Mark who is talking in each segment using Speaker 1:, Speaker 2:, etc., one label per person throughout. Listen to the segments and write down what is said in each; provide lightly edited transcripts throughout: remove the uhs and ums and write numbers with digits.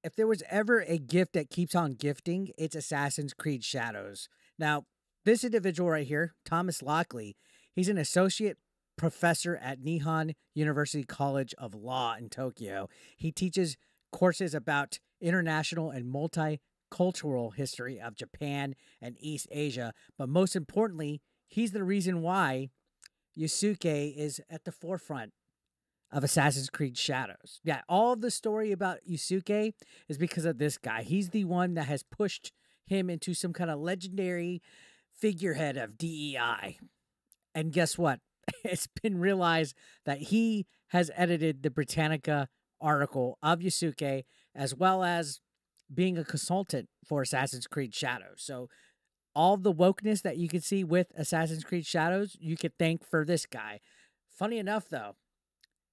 Speaker 1: if there was ever a gift that keeps on gifting, it's Assassin's Creed Shadows. Now, this individual right here, Thomas Lockley, he's an associate professor at Nihon University College of Law in Tokyo. He teaches courses about international and multicultural history of Japan and East Asia, but most importantly, he's the reason why Yusuke is at the forefront of Assassin's Creed Shadows. Yeah, all of the story about Yusuke is because of this guy. He's the one that has pushed him into some kind of legendary figurehead of DEI. And guess what? It's been realized that he has edited the Britannica article of Yusuke, as well as being a consultant for Assassin's Creed Shadows. So all the wokeness that you can see with Assassin's Creed Shadows, you could thank for this guy. Funny enough, though,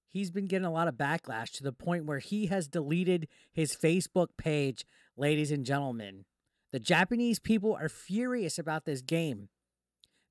Speaker 1: he's been getting a lot of backlash to the point where he has deleted his Facebook page, ladies and gentlemen. The Japanese people are furious about this game.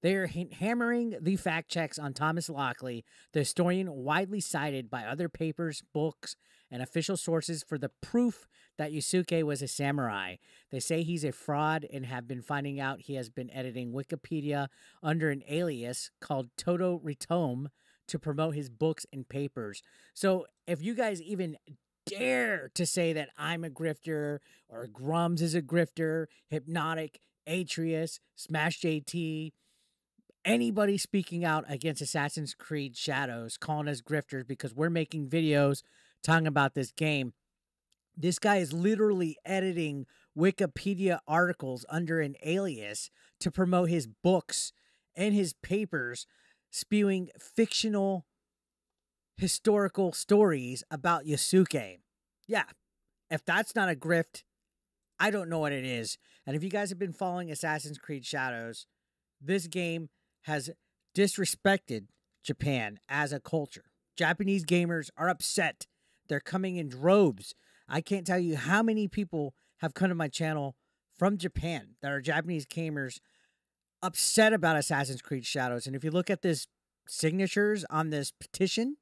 Speaker 1: They are hammering the fact checks on Thomas Lockley, the historian widely cited by other papers, books, and official sources for the proof that Yusuke was a samurai. They say he's a fraud and have been finding out he has been editing Wikipedia under an alias called Toto Ritome to promote his books and papers. So if you guys even dare to say that I'm a grifter or Grums is a grifter, Hypnotic, Atreus, Smash JT, anybody speaking out against Assassin's Creed Shadows, calling us grifters because we're making videos talking about this game, this guy is literally editing Wikipedia articles under an alias to promote his books and his papers, spewing fictional historical stories about Yusuke. Yeah, if that's not a grift, I don't know what it is. And if you guys have been following Assassin's Creed Shadows, this game has disrespected Japan as a culture. Japanese gamers are upset. They're coming in droves. I can't tell you how many people have come to my channel from Japan that are Japanese gamers upset about Assassin's Creed Shadows. And if you look at this signatures on this petition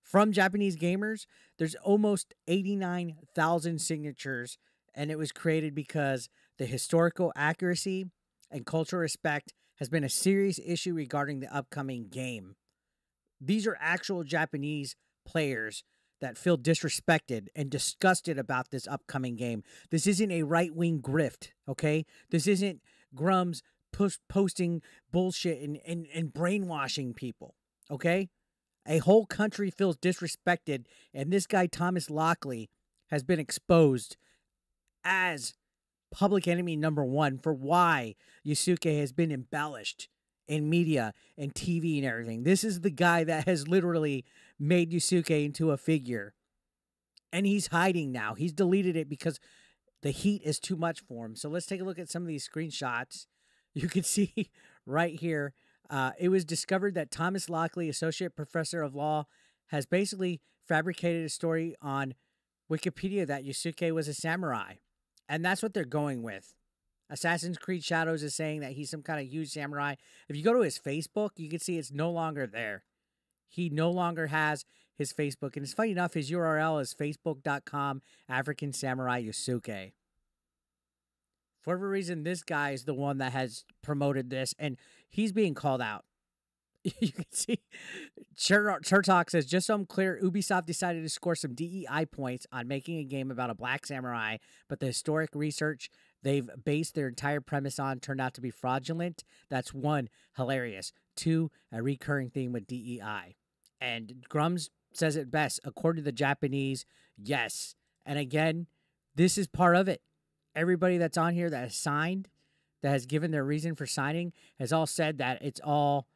Speaker 1: from Japanese gamers, there's almost 89,000 signatures, and it was created because the historical accuracy and cultural respect has been a serious issue regarding the upcoming game. These are actual Japanese players that feel disrespected and disgusted about this upcoming game. This isn't a right-wing grift, okay? This isn't Grums posting bullshit and brainwashing people, okay? A whole country feels disrespected, and this guy, Thomas Lockley, has been exposed as public enemy number one for why Yusuke has been embellished in media and TV and everything. This is the guy that has literally made Yusuke into a figure. And he's hiding now. He's deleted it because the heat is too much for him. So let's take a look at some of these screenshots. You can see right here, it was discovered that Thomas Lockley, associate professor of law, has basically fabricated a story on Wikipedia that Yusuke was a samurai. And that's what they're going with. Assassin's Creed Shadows is saying that he's some kind of huge samurai. If you go to his Facebook, you can see it's no longer there. He no longer has his Facebook. And it's funny enough, his URL is facebook.com African Samurai Yusuke. For whatever reason, this guy is the one that has promoted this, and he's being called out. You can see Chertok says, just so I'm clear, Ubisoft decided to score some DEI points on making a game about a black samurai, but the historic research they've based their entire premise on turned out to be fraudulent. That's one, hilarious. Two, a recurring theme with DEI. And Grums says it best, according to the Japanese, yes. And again, this is part of it. Everybody that's on here that has signed, that has given their reason for signing, has all said that it's all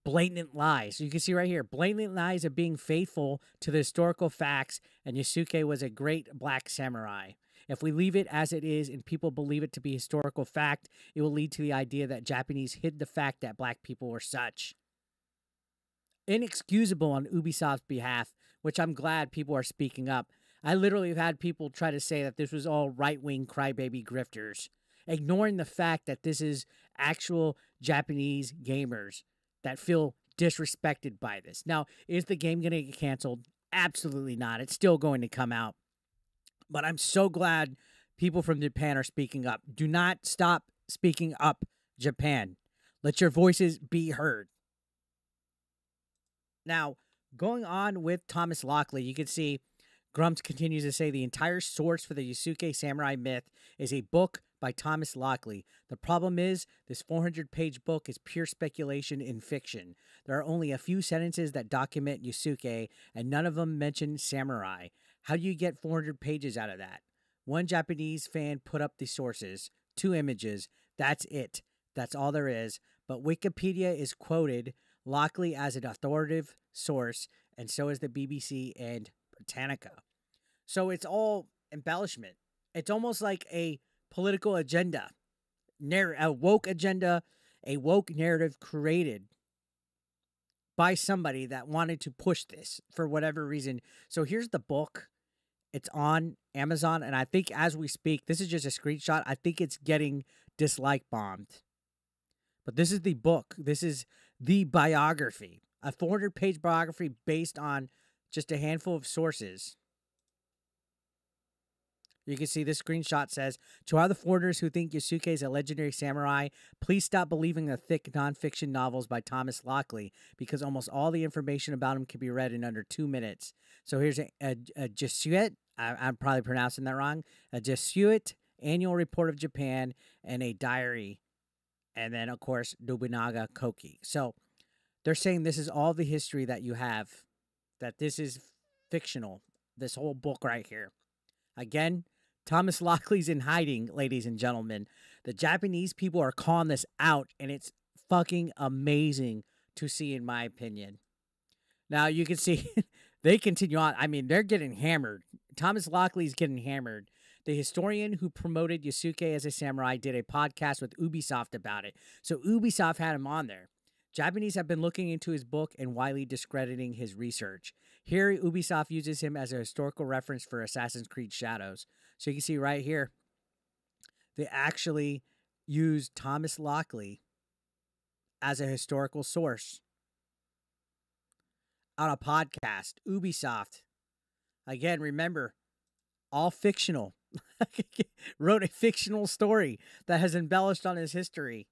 Speaker 1: blatant lies. So you can see right here, blatant lies of being faithful to the historical facts, and Yusuke was a great black samurai. If we leave it as it is and people believe it to be historical fact, it will lead to the idea that Japanese hid the fact that black people were such. Inexcusable on Ubisoft's behalf, which I'm glad people are speaking up. I literally have had people try to say that this was all right-wing crybaby grifters, ignoring the fact that this is actual Japanese gamers that feel disrespected by this. Now, is the game going to get canceled? Absolutely not. It's still going to come out. But I'm so glad people from Japan are speaking up. Do not stop speaking up, Japan. Let your voices be heard. Now, going on with Thomas Lockley, you can see Grumps continues to say the entire source for the Yasuke samurai myth is a book by Thomas Lockley. The problem is, this 400-page book is pure speculation and fiction. There are only a few sentences that document Yasuke, and none of them mention samurai. How do you get 400 pages out of that? One Japanese fan put up the sources, 2 images. That's it. That's all there is. But Wikipedia is quoted Lockley as an authoritative source, and so is the BBC and Britannica. So it's all embellishment. It's almost like a political agenda, a woke agenda, a woke narrative created by somebody that wanted to push this for whatever reason. So here's the book. It's on Amazon, and I think as we speak, this is just a screenshot. I think it's getting dislike bombed. But this is the book. This is the biography. A 400-page biography based on just a handful of sources. You can see this screenshot says, to all the foreigners who think Yasuke is a legendary samurai, please stop believing the thick nonfiction novels by Thomas Lockley, because almost all the information about him can be read in under 2 minutes. So here's a Jesuit, I'm probably pronouncing that wrong, a Jesuit annual report of Japan, and a diary, and then, of course, Nobunaga Koki. So they're saying this is all the history that you have, that this is fictional, this whole book right here. Again, Thomas Lockley's in hiding, ladies and gentlemen. The Japanese people are calling this out, and it's fucking amazing to see, in my opinion. Now, you can see they continue on. I mean, they're getting hammered. Thomas Lockley's getting hammered. The historian who promoted Yasuke as a samurai did a podcast with Ubisoft about it. So Ubisoft had him on there. Japanese have been looking into his book and widely discrediting his research. Here, Ubisoft uses him as a historical reference for Assassin's Creed Shadows. So you can see right here, they actually used Thomas Lockley as a historical source on a podcast. Ubisoft, again, remember, all fictional. Wrote a fictional story that has embellished on his history.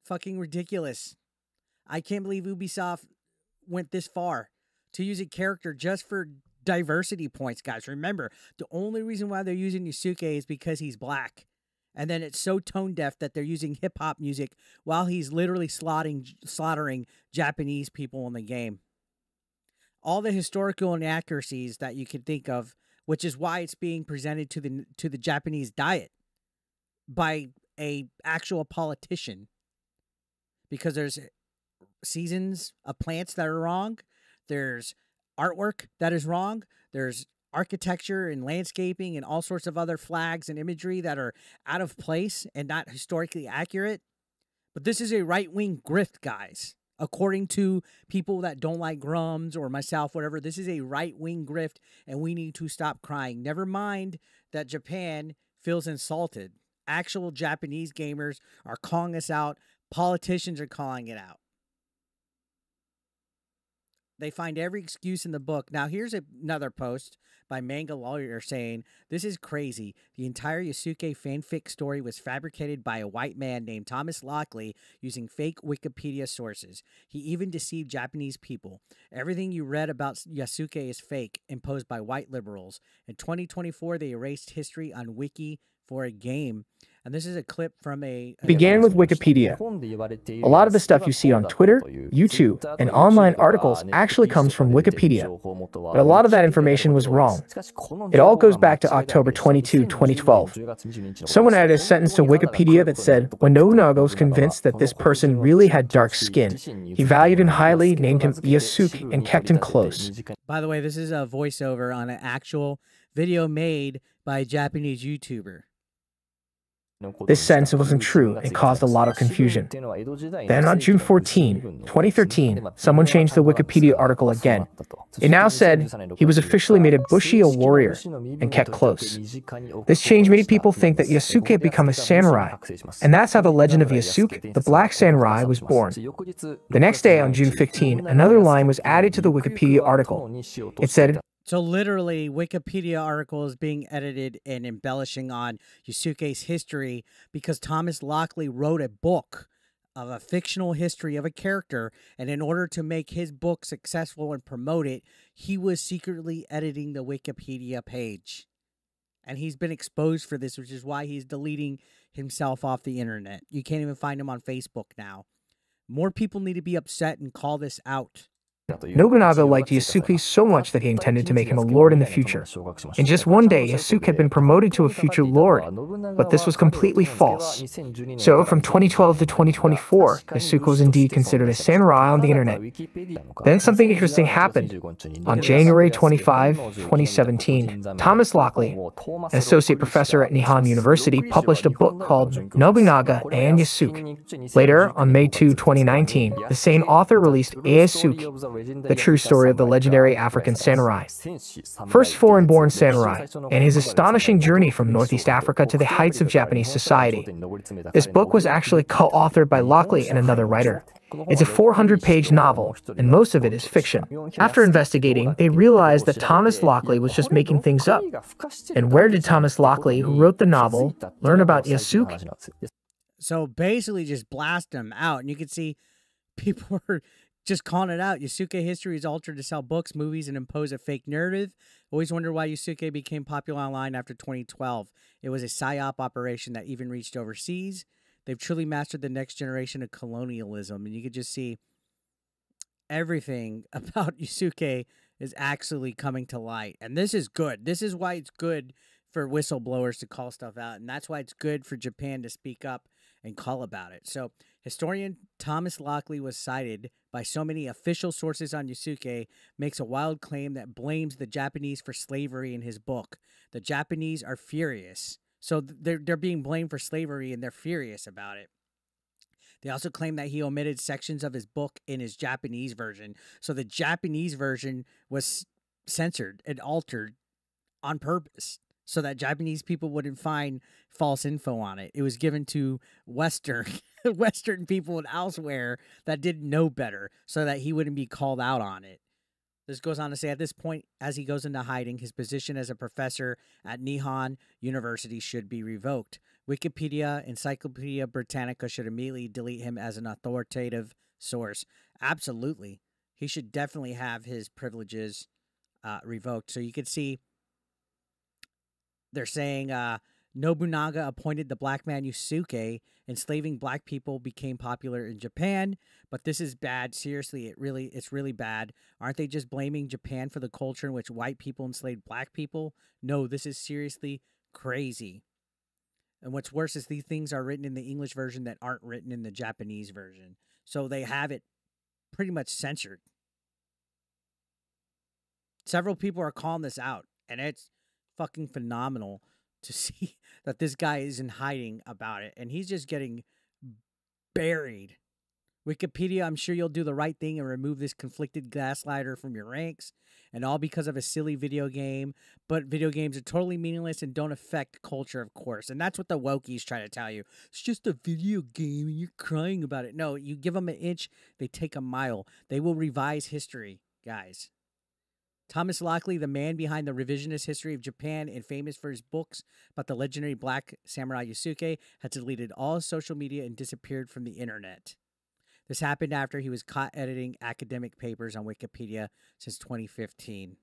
Speaker 1: Fucking ridiculous. I can't believe Ubisoft went this far to use a character just for diversity points, guys. Remember, the only reason why they're using Yasuke is because he's black. And then it's so tone deaf that they're using hip-hop music while he's literally slaughtering Japanese people in the game. All the historical inaccuracies that you can think of, which is why it's being presented to the Japanese diet by a actual politician. Because there's seasons of plants that are wrong. There's artwork that is wrong. There's architecture and landscaping and all sorts of other flags and imagery that are out of place and not historically accurate. But this is a right-wing grift, guys. According to people that don't like Grums or myself, whatever, this is a right-wing grift, and we need to stop crying. Never mind that Japan feels insulted. Actual Japanese gamers are calling us out. Politicians are calling it out. They find every excuse in the book. Now, here's another post by Manga Lawyer saying, this is crazy. The entire Yasuke fanfic story was fabricated by a white man named Thomas Lockley using fake Wikipedia sources. He even deceived Japanese people. Everything you read about Yasuke is fake, imposed by white liberals. In 2024, they erased history on Wiki for a game. And this is a clip from
Speaker 2: began with Wikipedia. A lot of the stuff you see on Twitter, YouTube, and online articles actually comes from Wikipedia. But a lot of that information was wrong. It all goes back to October 22, 2012. Someone added a sentence to Wikipedia that said, when Nobunaga was convinced that this person really had dark skin, he valued him highly, named him Yasuke, and kept him close.
Speaker 1: By the way, this is a voiceover on an actual video made by a Japanese YouTuber.
Speaker 2: This sentence wasn't true and caused a lot of confusion. Then on June 14, 2013, someone changed the Wikipedia article again. It now said he was officially made a Bushido warrior and kept close. This change made people think that Yasuke had become a samurai, and that's how the legend of Yasuke, the Black Samurai, was born. The next day, on June 15, another line was added to the Wikipedia article. It said,
Speaker 1: So literally, Wikipedia article is being edited and embellishing on Yusuke's history because Thomas Lockley wrote a book of a fictional history of a character, and in order to make his book successful and promote it, he was secretly editing the Wikipedia page. And he's been exposed for this, which is why he's deleting himself off the internet. You can't even find him on Facebook now. More people need to be upset and call this out.
Speaker 2: Nobunaga liked Yasuke so much that he intended to make him a lord in the future. In just one day, Yasuke had been promoted to a future lord, but this was completely false. So, from 2012 to 2024, Yasuke was indeed considered a samurai on the internet. Then something interesting happened. On January 25, 2017, Thomas Lockley, an associate professor at Nihon University, published a book called Nobunaga and Yasuke. Later, on May 2, 2019, the same author released Ieyasu, the true story of the legendary African samurai. First foreign-born samurai, and his astonishing journey from Northeast Africa to the heights of Japanese society. This book was actually co-authored by Lockley and another writer. It's a 400-page novel, and most of it is fiction. After investigating, they realized that Thomas Lockley was just making things up. And where did Thomas Lockley, who wrote the novel, learn about Yasuke?
Speaker 1: So basically just blast him out, and you can see people are just calling it out. Yusuke history is altered to sell books, movies, and impose a fake narrative. Always wondered why Yusuke became popular online after 2012. It was a psyop operation that even reached overseas. They've truly mastered the next generation of colonialism. And you could just see everything about Yusuke is actually coming to light. And this is good. This is why it's good for whistleblowers to call stuff out. And that's why it's good for Japan to speak up and call about it. So historian Thomas Lockley was cited by so many official sources on Yusuke, makes a wild claim that blames the Japanese for slavery in his book. The Japanese are furious. So they're being blamed for slavery, and they're furious about it. They also claim that he omitted sections of his book in his Japanese version. So the Japanese version was censored and altered on purpose so that Japanese people wouldn't find false info on it. It was given to Western people and elsewhere that didn't know better so that he wouldn't be called out on it. This goes on to say, at this point, as he goes into hiding, his position as a professor at Nihon University should be revoked. Wikipedia, Encyclopedia Britannica should immediately delete him as an authoritative source. Absolutely. He should definitely have his privileges revoked. So you can see they're saying Nobunaga appointed the black man Yusuke. Enslaving black people became popular in Japan, but this is bad. Seriously, it's really bad. Aren't they just blaming Japan for the culture in which white people enslaved black people? No, this is seriously crazy. And what's worse is these things are written in the English version that aren't written in the Japanese version. So they have it pretty much censored. Several people are calling this out, and it's fucking phenomenal to see that this guy is in hiding about it, and he's just getting buried. Wikipedia, I'm sure you'll do the right thing and remove this conflicted gaslighter from your ranks, and all because of a silly video game. But video games are totally meaningless and don't affect culture, of course. And that's what the wokies try to tell you. It's just a video game and you're crying about it. No, you give them an inch, they take a mile. They will revise history, guys. Thomas Lockley, the man behind the revisionist history of Japan and famous for his books about the legendary black samurai Yusuke, had deleted all his social media and disappeared from the internet. This happened after he was caught editing academic papers on Wikipedia since 2015.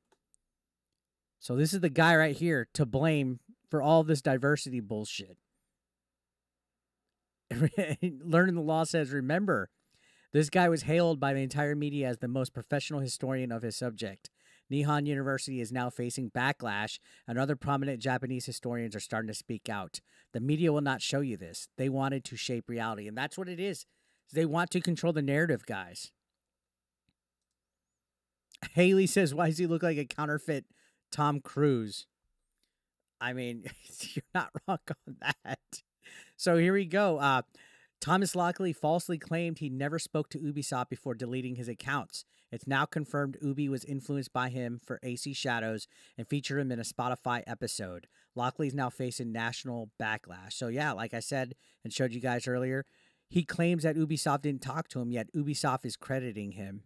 Speaker 1: So this is the guy right here to blame for all this diversity bullshit. Learning the Law says, remember, this guy was hailed by the entire media as the most professional historian of his subject. Nihon University is now facing backlash, and other prominent Japanese historians are starting to speak out. The media will not show you this. They wanted to shape reality, and that's what it is. They want to control the narrative, guys. Haley says, why does he look like a counterfeit Tom Cruise? I mean, you're not wrong on that. So here we go. Thomas Lockley falsely claimed he never spoke to Ubisoft before deleting his accounts. It's now confirmed Ubi was influenced by him for AC Shadows and featured him in a Spotify episode. Lockley's now facing national backlash. So yeah, like I said and showed you guys earlier, he claims that Ubisoft didn't talk to him, yet Ubisoft is crediting him.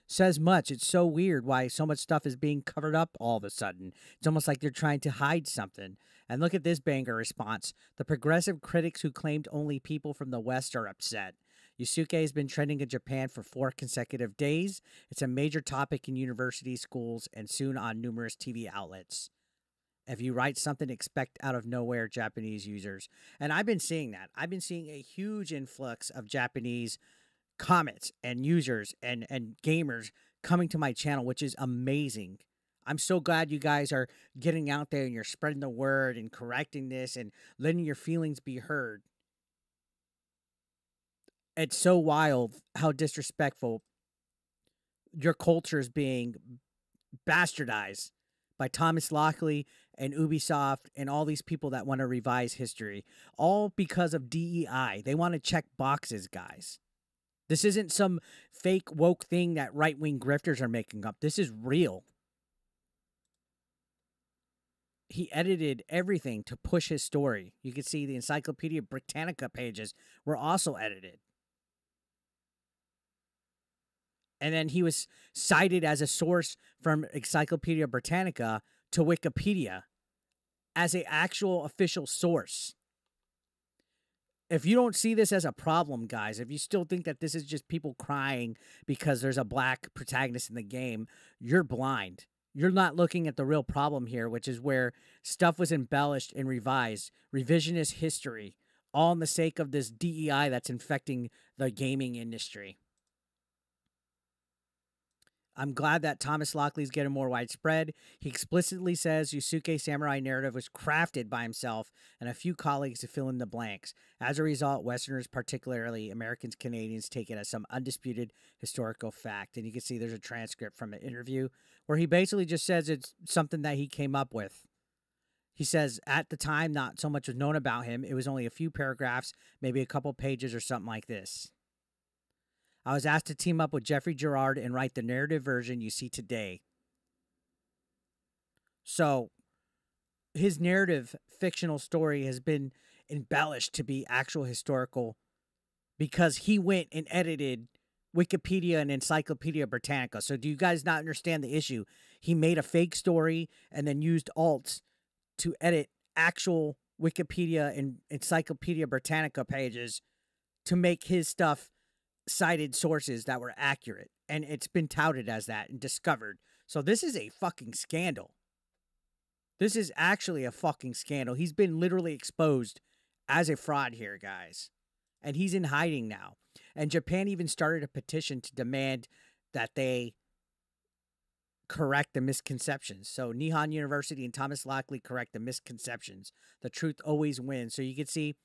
Speaker 1: says much. It's so weird why so much stuff is being covered up all of a sudden. It's almost like they're trying to hide something. And look at this banger response. The progressive critics who claimed only people from the West are upset. Yusuke has been trending in Japan for 4 consecutive days. It's a major topic in university schools and soon on numerous TV outlets. If you write something, expect out of nowhere Japanese users. And I've been seeing that. I've been seeing a huge influx of Japanese comments and users and gamers coming to my channel, which is amazing. I'm so glad you guys are getting out there and you're spreading the word and correcting this and letting your feelings be heard. It's so wild how disrespectful your culture is being bastardized by Thomas Lockley and Ubisoft and all these people that want to revise history, all because of DEI. They want to check boxes, guys. This isn't some fake woke thing that right-wing grifters are making up. This is real. He edited everything to push his story. You can see the Encyclopedia Britannica pages were also edited. And then he was cited as a source from Encyclopedia Britannica to Wikipedia as an actual official source. If you don't see this as a problem, guys, if you still think that this is just people crying because there's a black protagonist in the game, you're blind. You're not looking at the real problem here, which is where stuff was embellished and revised. Revisionist history, all in the sake of this DEI that's infecting the gaming industry. I'm glad that Thomas Lockley's getting more widespread. He explicitly says Yusuke Samurai narrative was crafted by himself and a few colleagues to fill in the blanks. As a result, Westerners, particularly Americans, Canadians, take it as some undisputed historical fact. And you can see there's a transcript from an interview where he basically just says it's something that he came up with. He says, at the time, not so much was known about him. It was only a few paragraphs, maybe a couple pages or something like this. I was asked to team up with Jeffrey Gerard and write the narrative version you see today. So, his narrative fictional story has been embellished to be actual historical because he went and edited Wikipedia and Encyclopedia Britannica. So, do you guys not understand the issue? He made a fake story and then used alts to edit actual Wikipedia and Encyclopedia Britannica pages to make his stuff cited sources that were accurate, and it's been touted as that and discovered. So this is a fucking scandal. This is actually a fucking scandal. He's been literally exposed as a fraud here, guys, and he's in hiding now. And Japan even started a petition to demand that they correct the misconceptions. So Nihon University and Thomas Lockley correct the misconceptions. The truth always wins. So you can see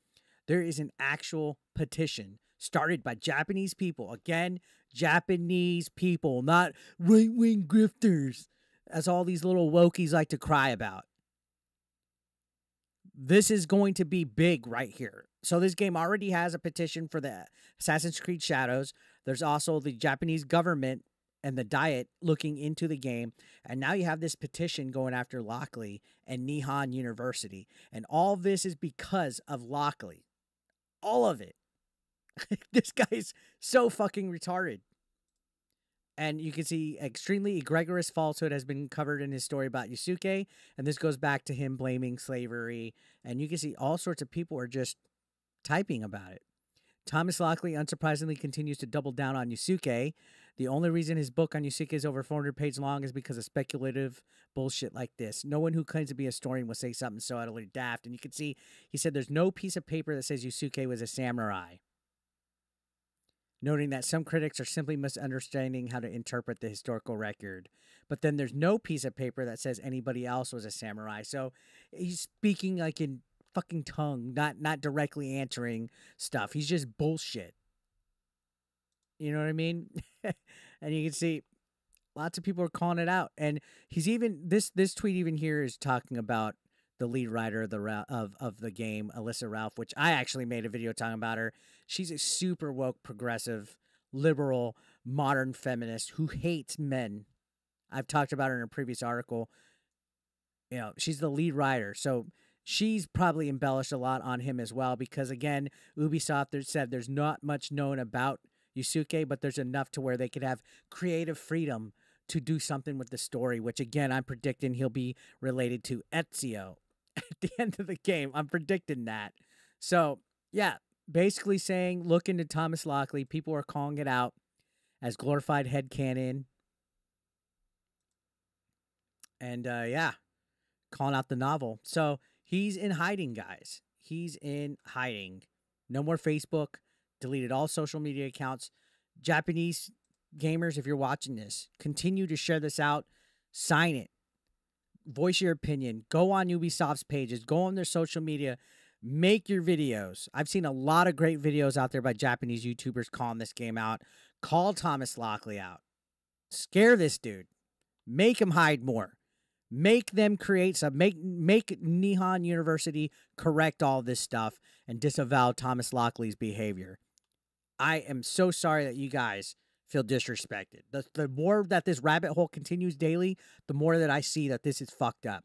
Speaker 1: there is an actual petition started by Japanese people. Again, Japanese people, not right-wing grifters, as all these little wokies like to cry about. This is going to be big right here. So this game already has a petition for the Assassin's Creed Shadows. There's also the Japanese government and the Diet looking into the game. And now you have this petition going after Lockley and Nihon University. And all this is because of Lockley. All of it. This guy's so fucking retarded. And you can see extremely egregious falsehood has been covered in his story about Yusuke. And this goes back to him blaming slavery. And you can see all sorts of people are just typing about it. Thomas Lockley, unsurprisingly, continues to double down on Yusuke. The only reason his book on Yusuke is over 400 pages long is because of speculative bullshit like this. No one who claims to be a historian will say something so utterly daft. And you can see, he said there's no piece of paper that says Yusuke was a samurai, noting that some critics are simply misunderstanding how to interpret the historical record. But then there's no piece of paper that says anybody else was a samurai. So he's speaking like in fucking tongue, not directly answering stuff. He's just bullshit. You know what I mean? And you can see lots of people are calling it out. And he's even, this tweet even here is talking about the lead writer of the game, Alyssa Ralph, which I actually made a video talking about her. She's a super woke, progressive, liberal, modern feminist who hates men. I've talked about her in a previous article. You know, she's the lead writer. So she's probably embellished a lot on him as well because, again, Ubisoft said there's not much known about Yusuke, but there's enough to where they could have creative freedom to do something with the story, which again, I'm predicting he'll be related to Ezio at the end of the game. I'm predicting that. So, yeah, basically saying, look into Thomas Lockley. People are calling it out as glorified headcanon. And, yeah, calling out the novel. So, he's in hiding, guys. He's in hiding. No more Facebook. Deleted all social media accounts. Japanese gamers, if you're watching this, continue to share this out. Sign it. Voice your opinion. Go on Ubisoft's pages. Go on their social media. Make your videos. I've seen a lot of great videos out there by Japanese YouTubers calling this game out. Call Thomas Lockley out. Scare this dude. Make him hide more. Make them create some. Make Nihon University correct all this stuff and disavow Thomas Lockley's behavior. I am so sorry that you guys feel disrespected. The more that this rabbit hole continues daily, the more that I see that this is fucked up.